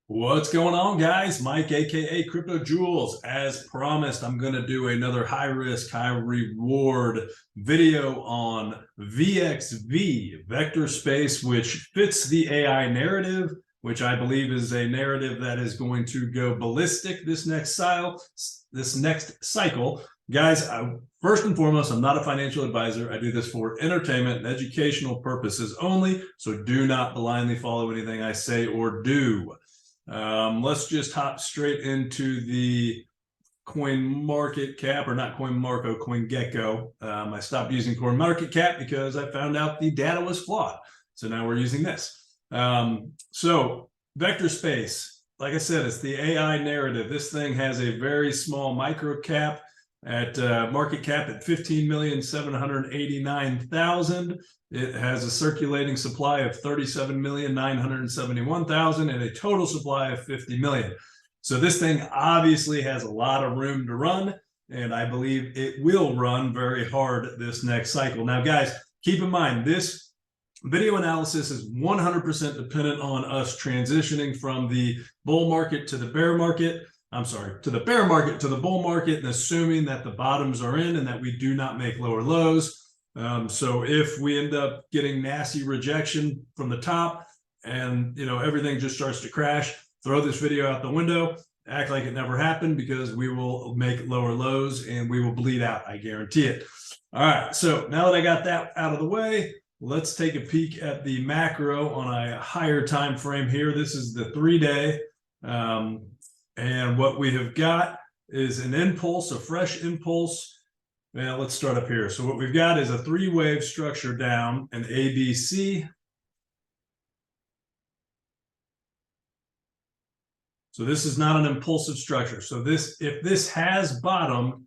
What's going on, guys? Mike, aka Crypto Jewels. As promised, I'm going to do another high risk, high reward video on VXV, Vectorspace, which fits the AI narrative, which I believe is a narrative that is going to go ballistic this next cycle. Guys, first and foremost, I'm not a financial advisor. I do this for entertainment and educational purposes only, so do not blindly follow anything I say or do. Let's just hop straight into the coin market cap, or not coin Marco, coin gecko. I stopped using coin market cap because I found out the data was flawed. So now we're using this. So Vectorspace, like I said, it's the AI narrative. This thing has a very small micro cap at market cap at 15,789,000. It has a circulating supply of 37,971,000 and a total supply of 50 million. So this thing obviously has a lot of room to run, and I believe it will run very hard this next cycle. Now, guys, keep in mind, this video analysis is 100% dependent on us transitioning from the bull market to the bear market. To the bear market to the bull market, and assuming that the bottoms are in and that we do not make lower lows. So if we end up getting nasty rejection from the top and everything just starts to crash, throw this video out the window, act like it never happened, because we will make lower lows and we will bleed out. I guarantee it. All right. So now that I got that out of the way, let's take a peek at the macro on a higher time frame here. This is the 3-day. And what we have got is an impulse, a fresh impulse. Now let's start up here. So what we've got is a 3-wave structure down, an ABC. So this is not an impulsive structure. So if this has bottomed,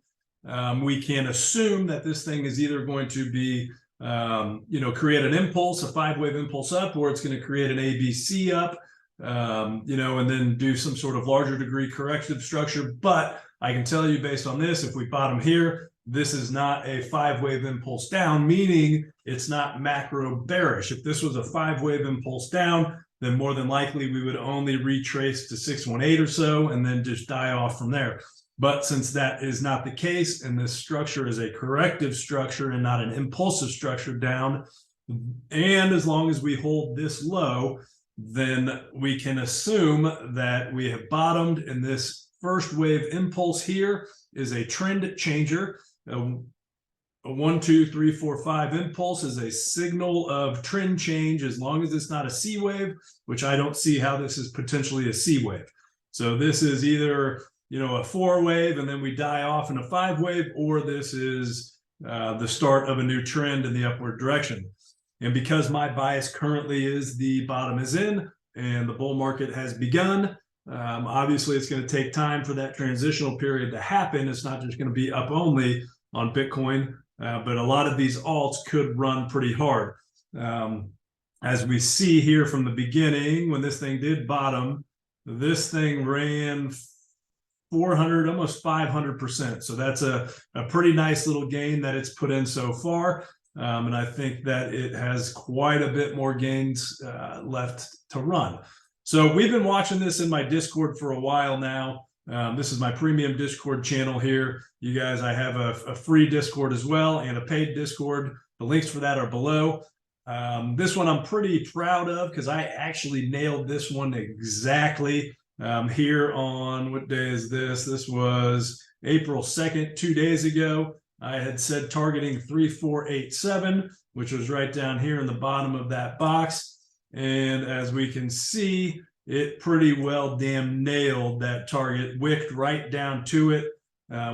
we can assume that this thing is either going to be, create an impulse, a 5-wave impulse up, or it's going to create an ABC up. And then do some sort of larger degree corrective structure. But I can tell you, based on this, if we bottom here, this is not a 5-wave impulse down, meaning it's not macro bearish. If this was a 5-wave impulse down, then more than likely we would only retrace to 618 or so and then just die off from there. But since that is not the case, and this structure is a corrective structure and not an impulsive structure down, and as long as we hold this low, then we can assume that we have bottomed, and this first wave impulse here is a trend changer. A 1, 2, 3, 4, 5 impulse is a signal of trend change, as long as it's not a C wave, which I don't see how this is potentially a C wave. So this is either a 4 wave and then we die off in a 5 wave, or this is the start of a new trend in the upward direction. And because my bias currently is the bottom is in and the bull market has begun, obviously it's going to take time for that transitional period to happen. It's not just going to be up only on Bitcoin, but a lot of these alts could run pretty hard. As we see here from the beginning, when this thing did bottom, this thing ran 400, almost 500%. So that's a pretty nice little gain that it's put in so far. And I think that it has quite a bit more gains left to run. So we've been watching this in my Discord for a while now. This is my premium Discord channel here. You guys, I have a free Discord as well and a paid Discord. The links for that are below. This one I'm pretty proud of because I actually nailed this one exactly here on, what day is this? This was April 2nd, 2 days ago. I had said targeting 3487, which was right down here in the bottom of that box. And as we can see, it pretty well damn nailed that target, wicked right down to it.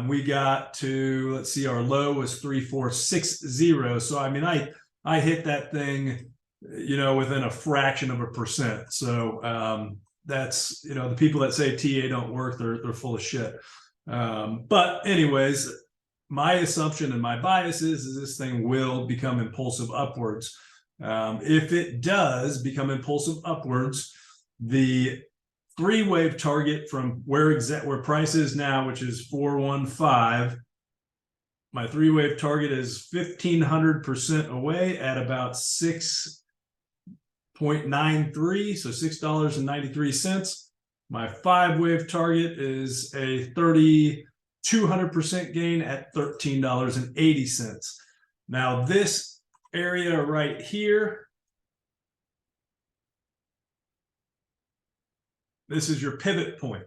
We got to, let's see, our low was 3460. So, I mean, I hit that thing, within a fraction of a percent. So that's, the people that say TA don't work, they're full of shit. But anyways, my assumption and my bias is this thing will become impulsive upwards. If it does become impulsive upwards, the 3-wave target from where price is now, which is 415, my 3-wave target is 1,500% away at about 6.93, so $6.93. My 5-wave target is a 3,200% gain at $13.80. Now this area right here, this is your pivot point.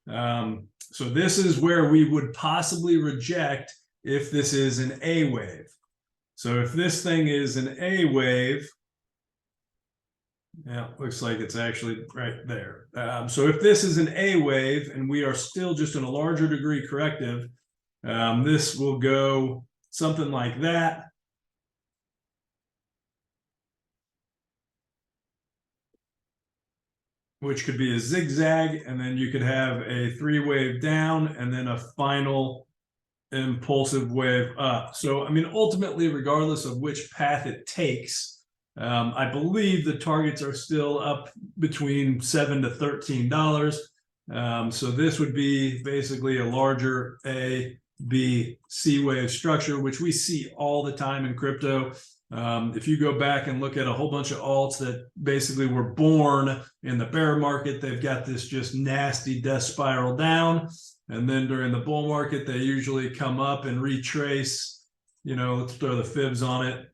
So this is where we would possibly reject if this is an A wave. So if this thing is an A wave, yeah, looks like it's actually right there. So if this is an A wave and we are still just in a larger degree corrective, this will go something like that. Which could be a zigzag, and then you could have a 3-wave down and then a final impulsive wave up. So, I mean, ultimately, regardless of which path it takes, I believe the targets are still up between $7 to $13. So this would be basically a larger A, B, C wave structure, which we see all the time in crypto. If you go back and look at a whole bunch of alts that basically were born in the bear market, they've got this just nasty death spiral down. And then during the bull market, they usually come up and retrace, let's throw the fibs on it.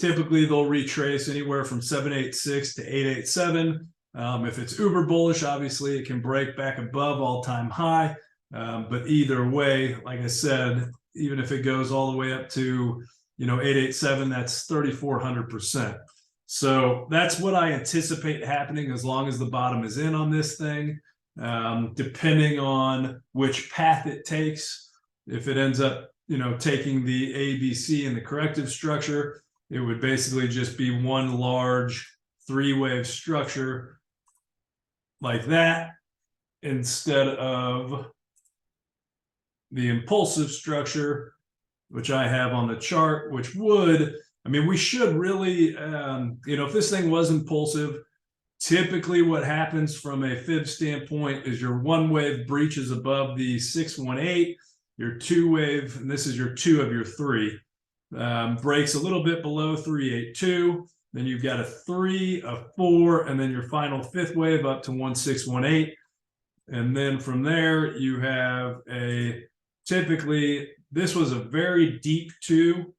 Typically, they'll retrace anywhere from 786 to 887. If it's uber bullish, obviously, it can break back above all-time high. But either way, like I said, even if it goes all the way up to 887, that's 3,400%. So that's what I anticipate happening as long as the bottom is in on this thing. Depending on which path it takes, if it ends up taking the A, B, C and the corrective structure, it would basically just be one large 3-wave structure like that instead of the impulsive structure, which I have on the chart, which would, we should really, if this thing was impulsive, typically what happens from a fib standpoint is your 1-wave breaches above the 618, your 2-wave, and this is your 2 of your 3, breaks a little bit below 382. Then you've got a 3, a 4, and then your final 5th wave up to 1618. And then from there, you have typically, this was a very deep 2.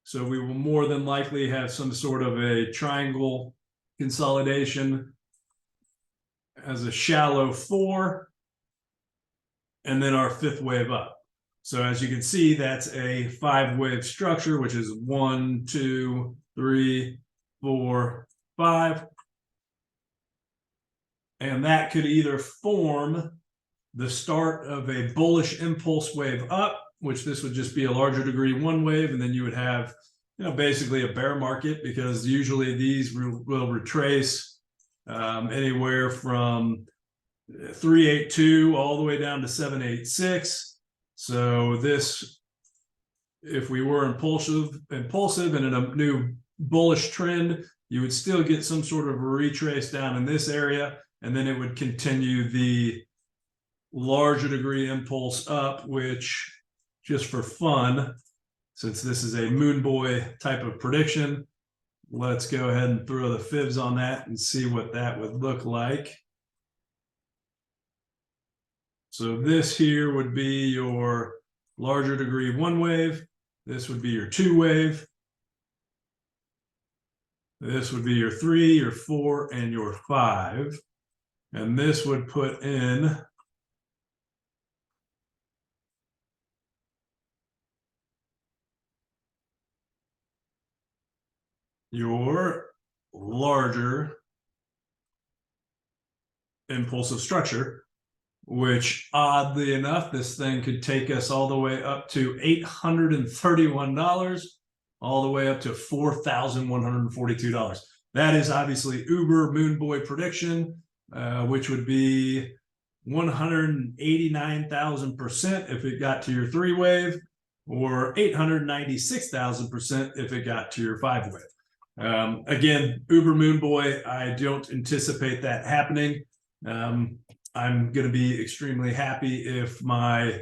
So we will more than likely have some sort of a triangle consolidation as a shallow 4. And then our 5th wave up. So as you can see, that's a 5-wave structure, which is 1, 2, 3, 4, 5. And that could either form the start of a bullish impulse wave up, which this would just be a larger degree 1 wave, and then you would have, basically a bear market, because usually these will retrace anywhere from 382 all the way down to 786. So this, if we were impulsive and in a new bullish trend, you would still get some sort of a retrace down in this area, and then it would continue the larger degree impulse up, which, just for fun, since this is a moon boy type of prediction, let's go ahead and throw the fibs on that and see what that would look like. So this here would be your larger degree 1 wave. This would be your 2 wave. This would be your 3, your 4, and your 5. And this would put in your larger impulsive structure, which, oddly enough, this thing could take us all the way up to $831, all the way up to $4,142. That is obviously uber moon boy prediction, which would be 189,000% if it got to your 3 wave, or 896,000% if it got to your 5 wave. Again, uber moon boy, I don't anticipate that happening. I'm going to be extremely happy if my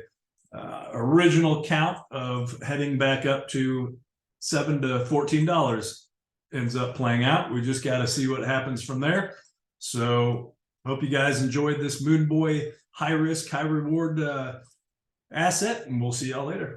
original count of heading back up to $7 to $14 ends up playing out. We just got to see what happens from there. So Hope you guys enjoyed this Moon Boy high risk, high reward asset, and we'll see y'all later.